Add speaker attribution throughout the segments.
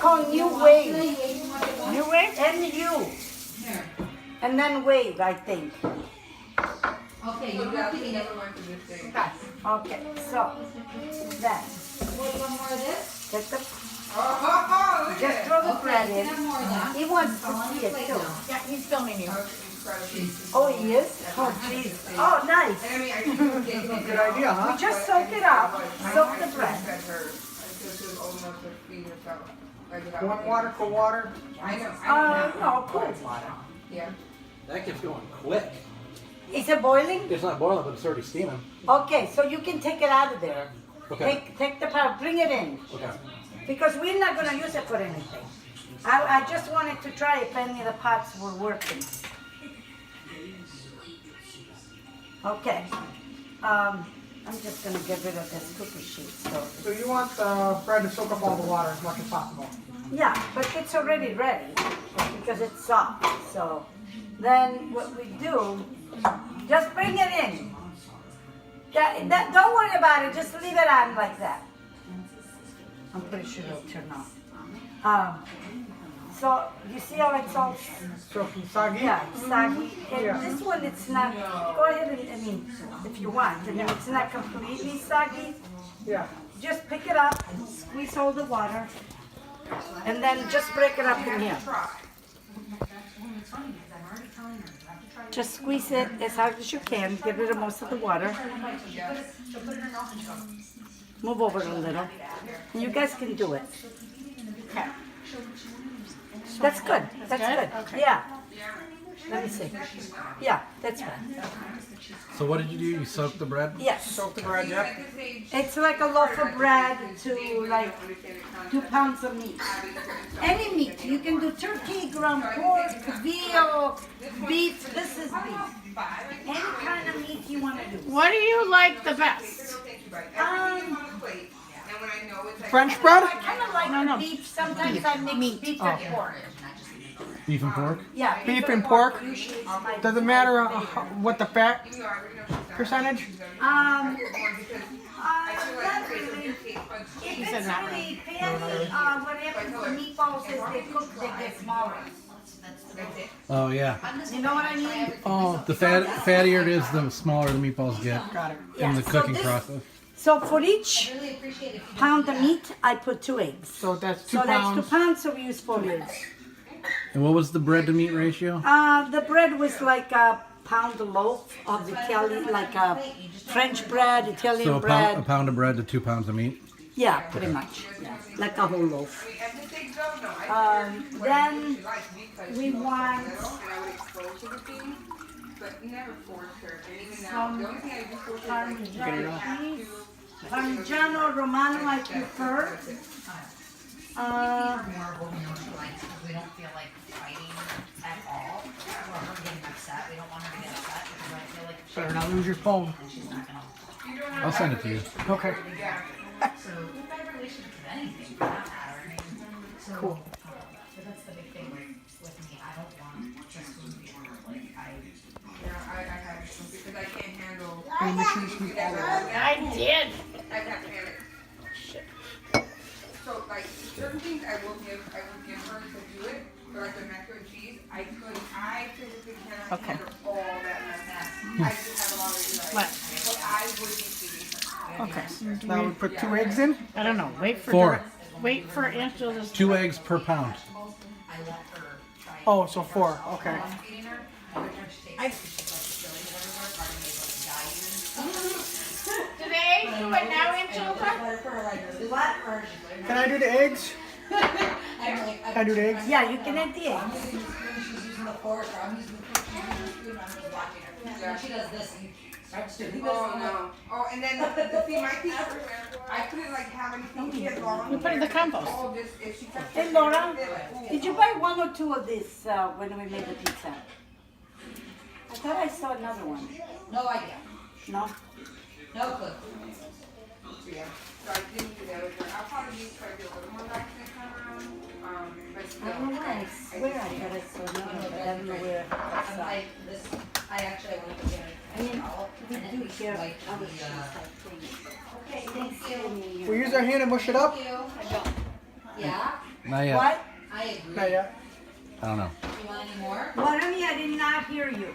Speaker 1: called New Wave.
Speaker 2: New Wave?
Speaker 1: N-U. And then Wave, I think.
Speaker 3: Okay, you have to eat it.
Speaker 1: Okay, so then
Speaker 3: One more of this?
Speaker 1: get the,
Speaker 4: Oh,
Speaker 1: just throw the bread
Speaker 3: Okay,
Speaker 1: in.
Speaker 3: can I have more of that?
Speaker 1: He wants to see it too.
Speaker 2: Yeah, he's filming you.
Speaker 1: Oh, he is? Oh, jeez. Oh, nice.
Speaker 4: good idea,
Speaker 1: We
Speaker 4: huh?
Speaker 1: just soak it up, soak the bread.
Speaker 4: Warm water, cold water?
Speaker 3: I know.
Speaker 1: No, cool water.
Speaker 3: Yeah.
Speaker 5: That keeps going quick.
Speaker 1: Is it boiling?
Speaker 5: It's not boiling, but it's already steaming.
Speaker 1: Okay, so you can take it out of there.
Speaker 5: Okay.
Speaker 1: Take the pot, bring it in.
Speaker 5: Okay.
Speaker 1: Because we're not gonna use it for anything. I just wanted to try if any of the pots were working. Okay. I'm just gonna get rid of this cookie sheet, so.
Speaker 4: So you want the bread to soak up all the water as much as possible?
Speaker 1: Yeah, but it's already ready because it's soft. So then what we do, just bring it in. Don't worry about it, just leave it on like that. I'm pretty sure it'll turn off. So you see how it's all,
Speaker 4: So soggy?
Speaker 1: yeah, saggy. And
Speaker 4: Yeah.
Speaker 1: this one, it's not, go ahead and, I mean, if you want, and it's not completely saggy.
Speaker 4: Yeah.
Speaker 1: Just pick it up, squeeze all the water, and then just break it up in here. Just squeeze it as hard as you can, get rid of most of the water. Move over a little. And you guys can do it. Okay. That's good. That's good.
Speaker 2: Okay.
Speaker 1: Yeah. Let me see. Yeah, that's right.
Speaker 5: So what did you do? You soaked the bread?
Speaker 1: Yes.
Speaker 4: Soak the bread, yep.
Speaker 1: It's like a loaf of bread to like 2 pounds of meat. Any meat. You can do turkey, ground pork, veal, beef. This is beef. Any kind of meat you want to do.
Speaker 2: What do you like the best?
Speaker 4: French bread?
Speaker 1: I kind of like the beef. Sometimes I mix beef and pork.
Speaker 5: Beef and pork?
Speaker 1: Yeah.
Speaker 4: Beef and pork?
Speaker 1: Usually is my
Speaker 4: Does it matter what the fat percentage?
Speaker 1: Not really. If it's
Speaker 2: said not
Speaker 1: really fatty, what happens with meatballs is they cook, they get smaller.
Speaker 5: Oh yeah.
Speaker 1: You know what I mean?
Speaker 4: Oh,
Speaker 5: The fattier it is, the smaller the meatballs get
Speaker 4: got it.
Speaker 5: in the
Speaker 1: Yeah, so
Speaker 5: cooking
Speaker 1: this-
Speaker 5: process.
Speaker 1: So for each pound of meat, I put 2 eggs.
Speaker 4: So that's 2
Speaker 1: So that's 2
Speaker 4: pounds.
Speaker 1: pounds, so we use 4 eggs.
Speaker 5: And what was the bread to meat ratio?
Speaker 1: The bread was like a pound loaf of Italian, like a French bread, Italian
Speaker 5: So a
Speaker 1: bread.
Speaker 5: pound of bread to 2 pounds of meat.
Speaker 1: Yeah, pretty much. Yeah, like a whole loaf. Then we want some Parmigiano cheese. Parmigiano Romano, I prefer.
Speaker 3: We don't feel like fighting at all, or her getting upset. We don't want her to get upset because I feel like
Speaker 4: Better not lose your phone.
Speaker 3: she's not gonna.
Speaker 5: I'll send it to you.
Speaker 4: Okay.
Speaker 3: So we've got a relationship with anything for that matter. I mean, so,
Speaker 4: Cool.
Speaker 3: But that's the big thing with me. I don't want just food to be ordered. Like I
Speaker 4: And make sure you squeeze all the water.
Speaker 2: I did.
Speaker 6: So like certain things I would give her to do it, but like the macaroni and cheese, I physically cannot handle all that mess. I just have a lot of desire.
Speaker 2: What?
Speaker 6: So I would be feeding her.
Speaker 4: Okay. Now we put 2 eggs in?
Speaker 2: I don't know. Wait for
Speaker 5: 4.
Speaker 2: Wait for Angela's.
Speaker 5: 2 eggs per pound.
Speaker 3: I let her try.
Speaker 4: Oh, so 4. Okay.
Speaker 3: Feeding her. Every time she takes it, she's like spilling it everywhere. Part of me is like dying.
Speaker 2: Today, do it now, Angela.
Speaker 1: What?
Speaker 4: Can I do the eggs?
Speaker 3: I'm like,
Speaker 4: Can I do the eggs?
Speaker 1: Yeah, you can add the eggs.
Speaker 3: she's using the fork, or I'm using the fork, she's using the spoon, I'm just watching her. When she does this, and starts doing this.
Speaker 6: Oh no. Oh, and then see my teacher, I couldn't like have anything to get long.
Speaker 2: You put it in the compost.
Speaker 6: All this, if she kept
Speaker 1: Hey Laura, did you buy 1 or 2 of this when we made the pizza? I thought I saw another one.
Speaker 3: No idea.
Speaker 1: No?
Speaker 3: No clue.
Speaker 6: Yeah. So I didn't do that with her. I'll probably try to do a little more back next time around. But
Speaker 1: I
Speaker 6: still.
Speaker 1: don't know why. I swear I thought I saw another one, but I don't know where I
Speaker 3: I'm
Speaker 1: saw.
Speaker 3: like, this, I actually want to get it.
Speaker 1: I mean, we do hear
Speaker 3: Like
Speaker 1: other
Speaker 3: the,
Speaker 1: things like things. Okay, thanks.
Speaker 4: We use our hand and mush it up?
Speaker 3: Thank you. Yeah?
Speaker 5: Not yet.
Speaker 1: What?
Speaker 3: I agree.
Speaker 4: Not yet.
Speaker 5: I don't know.
Speaker 3: You want any more?
Speaker 1: What? I did not hear you.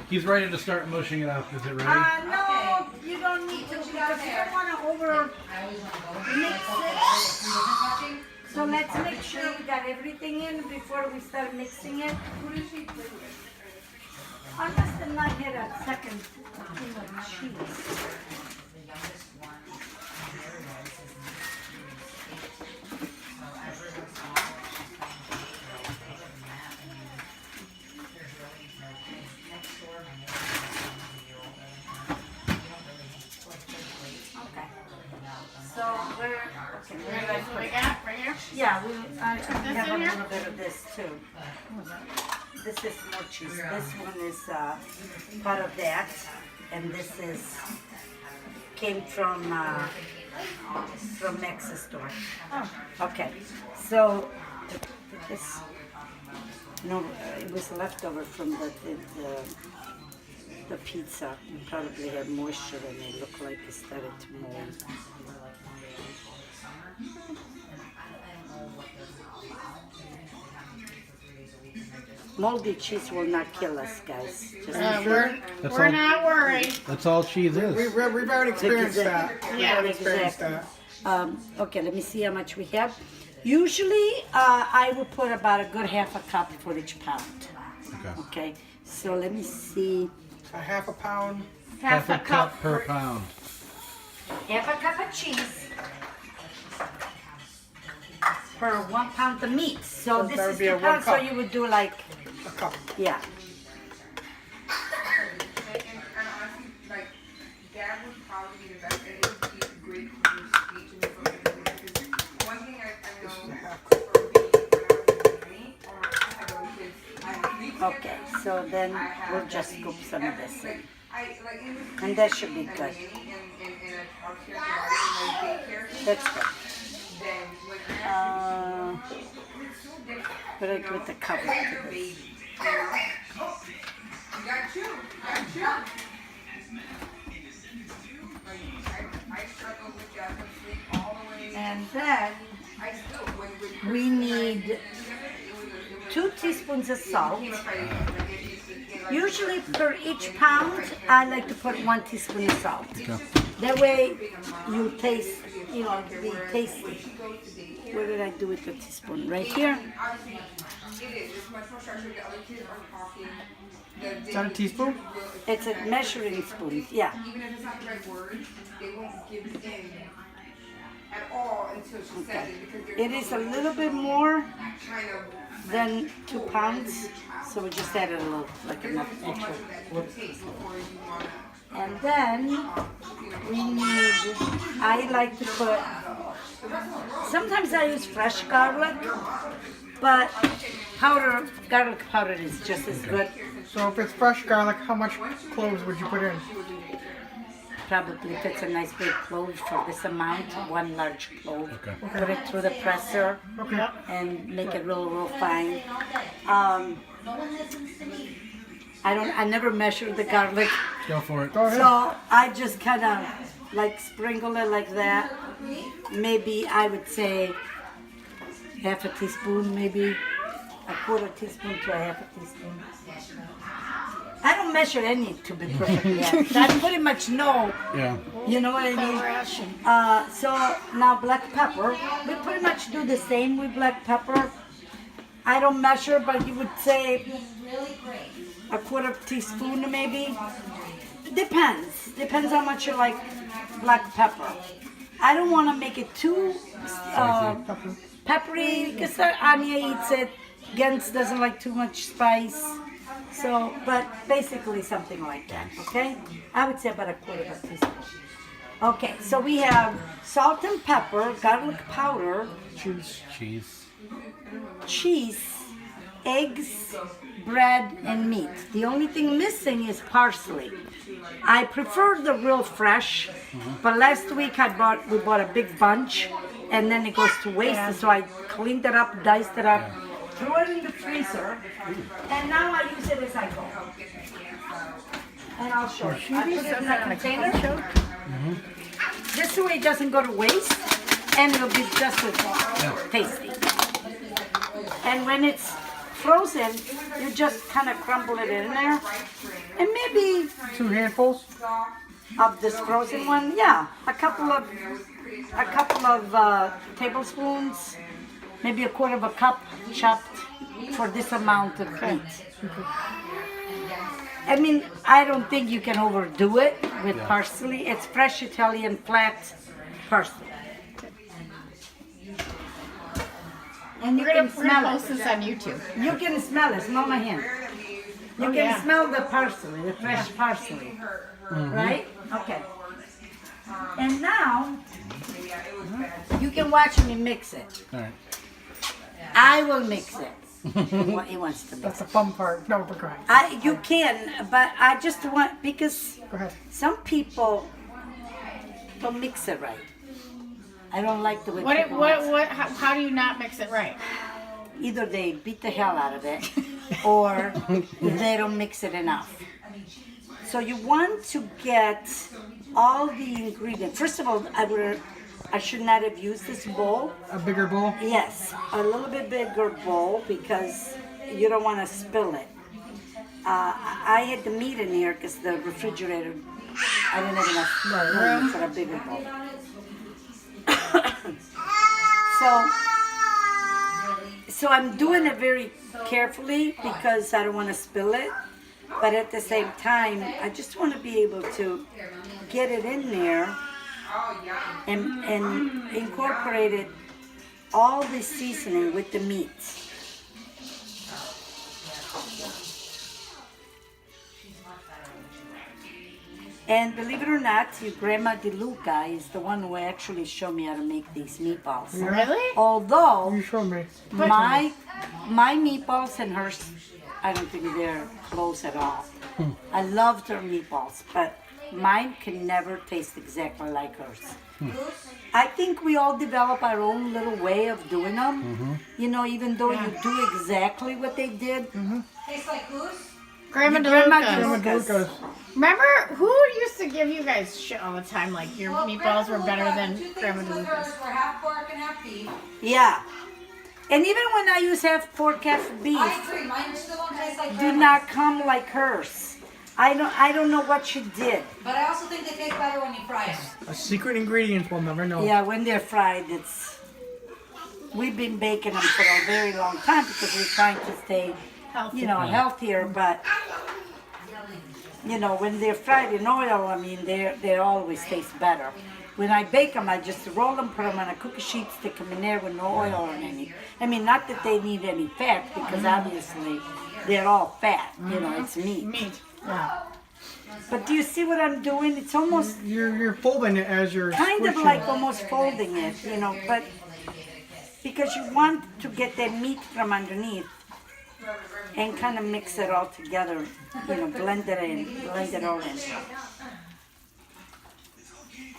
Speaker 5: He's ready to start mushing it up. Is it ready?
Speaker 1: No, you don't need to because you don't want to over
Speaker 3: I always want to go.
Speaker 1: mix it.
Speaker 3: Watching?
Speaker 1: So let's make sure we got everything in before we start mixing it.
Speaker 6: Who does she play with?
Speaker 1: I must have not hit a second thing of cheese. Okay. So we're okay.
Speaker 2: What we got right here?
Speaker 1: Yeah, I
Speaker 2: this
Speaker 1: have a
Speaker 2: in here?
Speaker 1: little bit of this too. This is more cheese. This one is part of that, and this is came from Nexus store.
Speaker 2: Oh.
Speaker 1: Okay, so this no, it was leftover from the pizza. It probably had moisture and it looked like it started to mold. Moldy cheese will not kill us, guys. Just
Speaker 5: That's
Speaker 2: We're
Speaker 5: all-
Speaker 2: not worried.
Speaker 5: That's all cheese is.
Speaker 4: We've already experienced that.
Speaker 2: Yeah,
Speaker 4: Experienced that.
Speaker 1: okay, let me see how much we have. Usually, I will put about a good half a cup for each pound.
Speaker 5: Okay.
Speaker 1: Okay, so let me see.
Speaker 4: A half a pound.
Speaker 5: Half a cup per pound.
Speaker 1: Half a cup of cheese per 1 pound of meat. So
Speaker 4: So
Speaker 1: this
Speaker 4: that would
Speaker 1: is
Speaker 4: be a
Speaker 1: 2 pounds, so
Speaker 4: 1 cup.
Speaker 1: you would do like,
Speaker 4: A cup.
Speaker 1: yeah.
Speaker 6: And honestly, like, that would probably be the best, and it would be great for your speech and for everything, because one thing I know for me, when I was me, or I have other kids, I have 3 kids.
Speaker 1: Okay, so then we'll just scoop some of this in.
Speaker 6: Like, it was
Speaker 1: And that should be
Speaker 6: like
Speaker 1: good.
Speaker 6: in a childcare provider, in a daycare,
Speaker 1: That's good.
Speaker 6: then when I actually
Speaker 1: Uh,
Speaker 6: it's so different.
Speaker 1: put it with the cover
Speaker 6: Like,
Speaker 1: to
Speaker 6: your
Speaker 1: this.
Speaker 6: baby, you know? Oh, you got two. I struggle with Jasmine sleep all the way.
Speaker 1: And then
Speaker 6: I still, when
Speaker 1: we need 2 teaspoons of salt. Usually per each pound, I like to put 1 teaspoon of salt. That way you taste, you know, be tasty. Where did I do with the teaspoon? Right here?
Speaker 6: It is, it's much more structured, the other kids are talking.
Speaker 4: Is that a teaspoon?
Speaker 1: It's a measuring spoon, yeah.
Speaker 6: Even if it's not the right word, they won't give in at all until she says it, because they're
Speaker 1: It is a little bit more
Speaker 6: kind of,
Speaker 1: than 2 pounds, so we just added a little, like enough
Speaker 6: so much
Speaker 1: extra.
Speaker 6: of that to taste before you wanna.
Speaker 1: And then we need, I like to put, sometimes I use fresh garlic, but garlic powder is just as good.
Speaker 4: So if it's fresh garlic, how much cloves would you put in?
Speaker 1: Probably if it's a nice big clove for this amount, 1 large clove.
Speaker 5: Okay.
Speaker 1: Put it through the presser
Speaker 4: Okay.
Speaker 1: and make it real fine. I never measure the garlic,
Speaker 5: Go for it.
Speaker 4: Go ahead.
Speaker 1: so I just kind of like sprinkle it like that. Maybe I would say half a teaspoon, maybe a 1/4 teaspoon to a half a teaspoon. I don't measure any, to be perfectly honest. I pretty much know,
Speaker 5: Yeah.
Speaker 1: you know what I mean? So now black pepper, we pretty much do the same with black pepper. I don't measure, but you would say a 1/4 teaspoon maybe. Depends how much you like black pepper. I don't want to make it too peppery because Anya eats it. Gens doesn't like too much spice. So, but basically something like that, okay? I would say about a 1/4 teaspoon. Okay, so we have salt and pepper, garlic powder, cheese, eggs, bread, and meat. The only thing missing is parsley. I prefer the real fresh, but last week we bought a big bunch, and then it goes to waste, so I cleaned it up, diced it up, threw it in the freezer, and now I use it as I go. And I'll show you. I put it in a container. This way it doesn't go to waste, and it'll be just as tasty. And when it's frozen, you just kind of crumble it in there. And maybe
Speaker 2: 2 handfuls?
Speaker 1: of this frozen one, yeah, a couple of tablespoons, maybe a quarter of a cup chopped for this amount of meat. I mean, I don't think you can overdo it with parsley. It's fresh Italian flat parsley. And you can smell
Speaker 2: post
Speaker 1: it.
Speaker 2: this on YouTube.
Speaker 1: You can smell it. Smell my hand. You can smell the parsley, the fresh parsley. Right? Okay. And now, you can watch me mix it.
Speaker 5: All right.
Speaker 1: I will mix it. He wants to mix
Speaker 2: That's
Speaker 1: it.
Speaker 2: the fun part. No, but go ahead.
Speaker 1: You can, but I just want, because
Speaker 2: Go ahead.
Speaker 1: some people don't mix it right. I don't like the way
Speaker 2: What,
Speaker 1: people mix it.
Speaker 2: how do you not mix it right?
Speaker 1: Either they beat the hell out of it, or they don't mix it enough. So you want to get all the ingredients. First of all, I should not have used this bowl.
Speaker 2: A bigger bowl?
Speaker 1: Yes, a little bit bigger bowl because you don't want to spill it. I had the meat in here because the refrigerator, I didn't have enough room for a bigger bowl. So I'm doing it very carefully because I don't want to spill it. But at the same time, I just want to be able to get it in there and incorporate it, all the seasoning with the meat. And believe it or not, your Grandma DeLuca is the one who actually showed me how to make these meatballs.
Speaker 2: Really?
Speaker 1: Although
Speaker 2: You show me.
Speaker 1: my meatballs and hers, I don't think they're close at all. I loved her meatballs, but mine can never taste exactly like hers. I think we all develop our own little way of doing them. You know, even though you do exactly what they did.
Speaker 3: Tastes like goose?
Speaker 2: Grandma
Speaker 1: Grandma
Speaker 2: DeLuca's.
Speaker 1: DeLuca's.
Speaker 2: Remember who used to give you guys shit all the time? Like your meatballs were better than Grandma DeLuca's.
Speaker 3: We're half pork and half beef.
Speaker 1: Yeah. And even when I use half pork, half beef,
Speaker 3: I agree. Mine still don't taste like
Speaker 1: do
Speaker 3: grandma's.
Speaker 1: not come like hers. I don't know what she did.
Speaker 3: But I also think they taste better when you fry them.
Speaker 2: A secret ingredient we'll never know.
Speaker 1: Yeah, when they're fried, we've been baking them for a very long time because we're trying to stay, healthier. But you know, when they're fried in oil, I mean, they always taste better. When I bake them, I just roll them, put them on a cookie sheet, stick them in there with no oil or any. I mean, not that they need any fat because obviously they're all fat. You know, it's meat.
Speaker 2: Meat. Yeah.
Speaker 1: But do you see what I'm doing? It's almost
Speaker 2: You're folding it as you're
Speaker 1: kind of
Speaker 2: squishing
Speaker 1: like
Speaker 2: it.
Speaker 1: almost folding it, you know, but because you want to get that meat from underneath and kind of mix it all together, you know, blend it all in.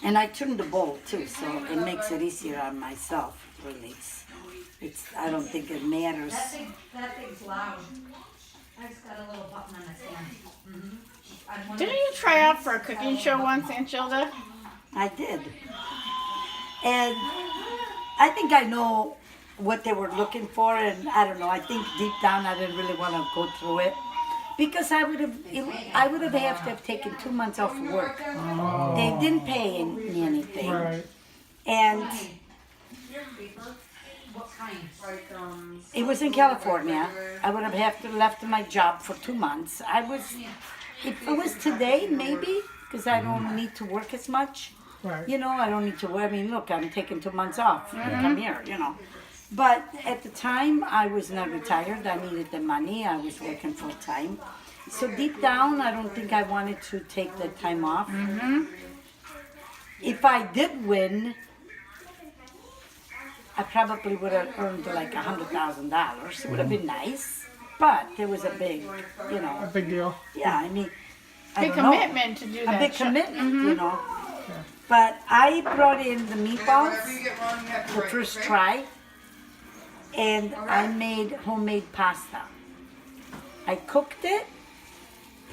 Speaker 1: And I turned the bowl too, so it makes it easier on myself, really. I don't think it matters.
Speaker 3: That thing's loud. I just got a little button on the stand.
Speaker 2: Didn't you try out for a cooking show once, Aunt Gilda?
Speaker 1: I did. And I think I know what they were looking for, and I don't know, I think deep down I didn't really want to go through it. Because I would have had to have taken 2 months off of work. They didn't pay me anything.
Speaker 2: Right.
Speaker 1: And
Speaker 3: What kind?
Speaker 1: it was in California. I would have to left my job for 2 months. If it was today, maybe, because I don't need to work as much.
Speaker 2: Right.
Speaker 1: You know, I don't need to work. I mean, look, I'm taking 2 months off. Come here, you know. But at the time, I was not retired. I needed the money. I was working full time. So deep down, I don't think I wanted to take the time off. If I did win, I probably would have earned like $100,000. It would have been nice. But there was a big, you know.
Speaker 2: A big deal.
Speaker 1: Yeah, I mean, I
Speaker 2: Big
Speaker 1: don't know.
Speaker 2: commitment to do that.
Speaker 1: A big
Speaker 2: show.
Speaker 1: commitment, you know. But I brought in the meatballs
Speaker 6: Whatever you get wrong, you have to
Speaker 1: the
Speaker 6: write,
Speaker 1: first
Speaker 6: okay?
Speaker 1: try, and I made homemade pasta. I cooked it,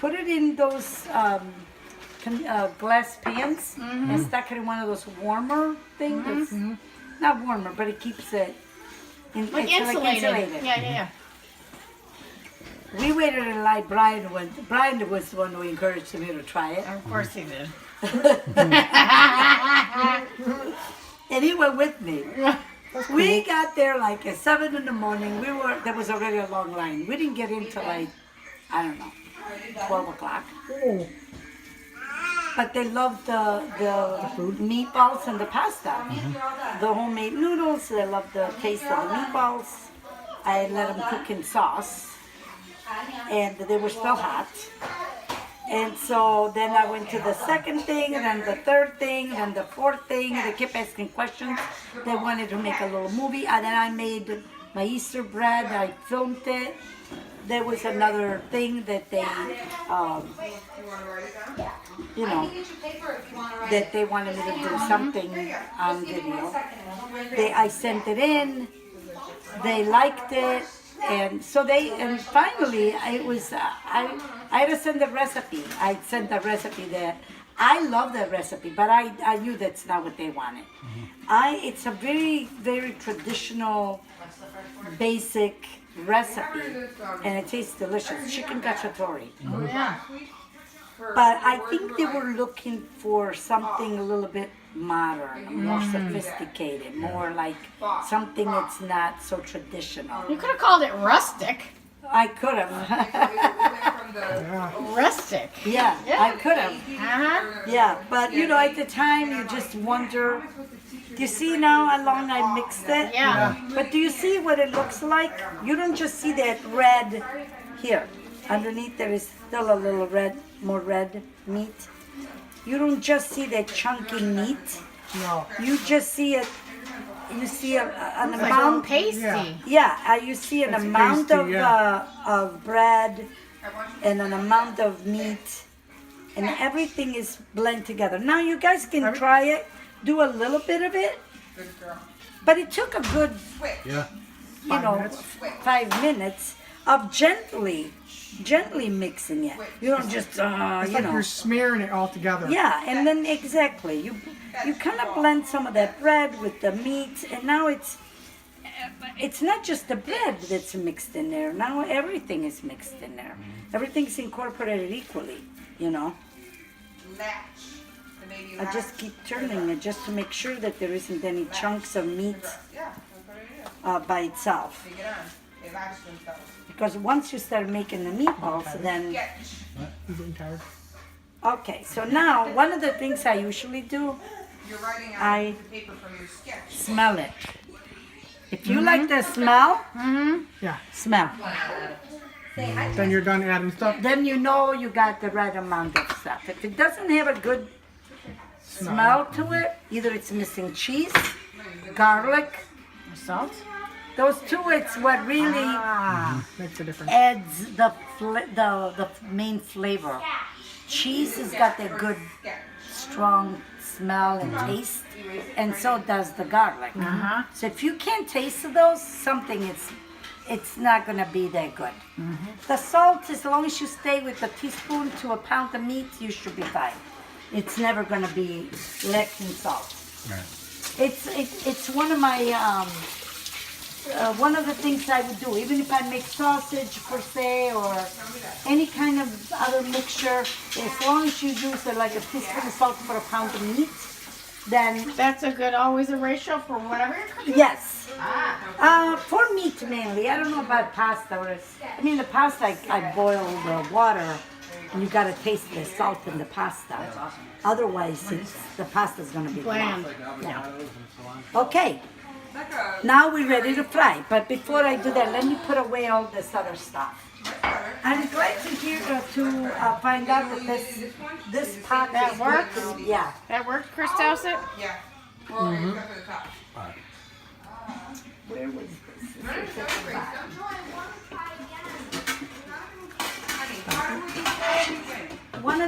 Speaker 1: put it in those glass pans, and stuck it in one of those warmer things. Not warmer, but it keeps it Like
Speaker 2: Like insulated. Yeah.
Speaker 1: We waited until like Brian was the one who encouraged me to try it.
Speaker 2: Of course he did.
Speaker 1: And he went with me. We got there like at 7 in the morning. There was already a long line. We didn't get in till like, I don't know, 12 o'clock. But they loved the meatballs and the pasta. The homemade noodles, they loved the taste of the meatballs. I let them cook in sauce. And they were still hot. And so then I went to the second thing, and then the third thing, and the fourth thing. They kept asking questions. They wanted to make a little movie. And then I made my Easter bread. I filmed it. There was another thing that they, that they wanted me to do something on video. I sent it in. They liked it. And so and finally, it was, I had to send the recipe. I sent the recipe that, I love that recipe, but I knew that's not what they wanted. It's a very, very traditional, basic recipe, and it tastes delicious. Chicken cacciatore.
Speaker 2: Oh, yeah.
Speaker 1: But I think they were looking for something a little bit modern, more sophisticated, more like something that's not so traditional.
Speaker 2: You could have called it rustic.
Speaker 1: I could have.
Speaker 2: Rustic.
Speaker 1: Yeah, I could have.
Speaker 2: Uh-huh.
Speaker 1: Yeah, but at the time you just wonder. Do you see now how long I mixed it?
Speaker 2: Yeah.
Speaker 1: But do you see what it looks like? You don't just see that red here. Underneath there is still a little more red meat. You don't just see that chunky meat.
Speaker 7: No.
Speaker 1: You just see it. You see an
Speaker 2: It's
Speaker 1: amount.
Speaker 2: like pasty.
Speaker 1: Yeah, you see an amount
Speaker 7: pasty,
Speaker 1: of bread and an amount of meat, and everything is blended together. Now you guys can try it. Do a little bit of it, but it took a good,
Speaker 5: Yeah.
Speaker 1: 5 minutes of gently mixing it. You don't just,
Speaker 7: It's like you're smearing it all together.
Speaker 1: Yeah, and then exactly, you kind of blend some of that bread with the meat, and now it's not just the bread that's mixed in there. Now everything is mixed in there. Everything's incorporated equally. I just keep turning it just to make sure that there isn't any chunks of meat by itself. Because once you start making the meatballs, then...
Speaker 7: You getting tired?
Speaker 1: Okay, so now, one of the things I usually do, I smell it. If you like the smell,
Speaker 7: Yeah.
Speaker 1: smell.
Speaker 7: Then you're done adding stuff.
Speaker 1: Then you know you got the right amount of stuff. If it doesn't have a good smell to it, either it's missing cheese, garlic,
Speaker 2: Salt.
Speaker 1: those two, it's what really
Speaker 7: Makes a difference.
Speaker 1: adds the main flavor. Cheese has got that good, strong smell and taste, and so does the garlic. So if you can't taste those, it's not gonna be that good. The salt, as long as you stay with a teaspoon to a pound of meat, you should be fine. It's never gonna be lacking salt.
Speaker 5: Right.
Speaker 1: It's one of my one of the things I would do, even if I make sausage per se or any kind of other mixture, as long as you use like a teaspoon of salt for a pound of meat, then
Speaker 2: That's always a ratio for whatever you're cooking.
Speaker 1: yes. For meat mainly. I don't know about pasta. The pasta I boil the water, and you gotta taste the salt in the pasta. Otherwise, the pasta's gonna be bland.
Speaker 2: Bland.
Speaker 1: Okay. Now we're ready to fry, but before I do that, let me put away all this other stuff. I'm glad to find out that this pot
Speaker 2: That works?
Speaker 1: Yeah.
Speaker 2: That worked, Chris Dowsett?
Speaker 6: Yeah. Well, except for the top.
Speaker 1: Where was this?
Speaker 6: Honey, why would you say anything?
Speaker 1: One of